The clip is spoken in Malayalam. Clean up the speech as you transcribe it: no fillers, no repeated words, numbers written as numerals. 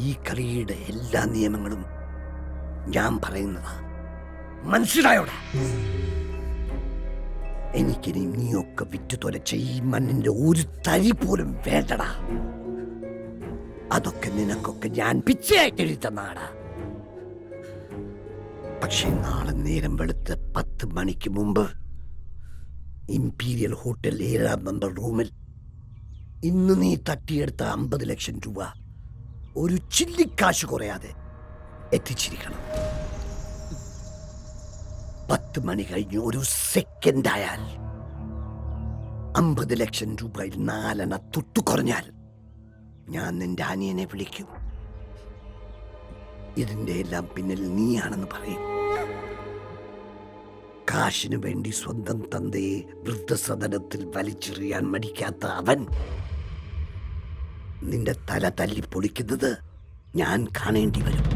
ഈ കളിയുടെ എല്ലാ നിയമങ്ങളും ഞാൻ പറയുന്നതാ. മനസ്സിലായോടാ? എനിക്കിനി നീയൊക്കെ വിറ്റു തൊലച്ച ഈ മണ്ണിന്റെ ഒരു തരി പോലും വേണ്ടടാ. അതൊക്കെ നിനക്കൊക്കെ ഞാൻ പിച്ചയായിട്ട് എഴുതി തന്നാടാ. പക്ഷെ നാളെ നേരം വെളുത്ത് 10 മണിക്ക് മുമ്പ് ഇംപീരിയൽ ഹോട്ടൽ 7-ാം നമ്പർ റൂമിൽ ഇന്ന് നീ തട്ടിയെടുത്ത 50 ലക്ഷം രൂപ ഒരു ചില്ലിക്കാശ് കുറയാതെ എത്തിച്ചിരിക്കണം. 10 മണി കഴിഞ്ഞ് ഒരു സെക്കൻഡ് ആയാൽ 50 ലക്ഷം രൂപയിൽ 4 തൊട്ടു കുറഞ്ഞാൽ ഞാൻ നിന്റെ അനിയനെ വിളിക്കും. ഇതിന്റെ എല്ലാം പിന്നിൽ നീയാണെന്ന് പറയും. കാശിനു വേണ്ടി സ്വന്തം തന്തയെ വൃദ്ധസദനത്തിൽ വലിച്ചെറിയാൻ മടിക്കാത്ത അവൻ നിന്റെ തല തല്ലി പൊളിക്കുന്നത് ഞാൻ കാണേണ്ടി വരും.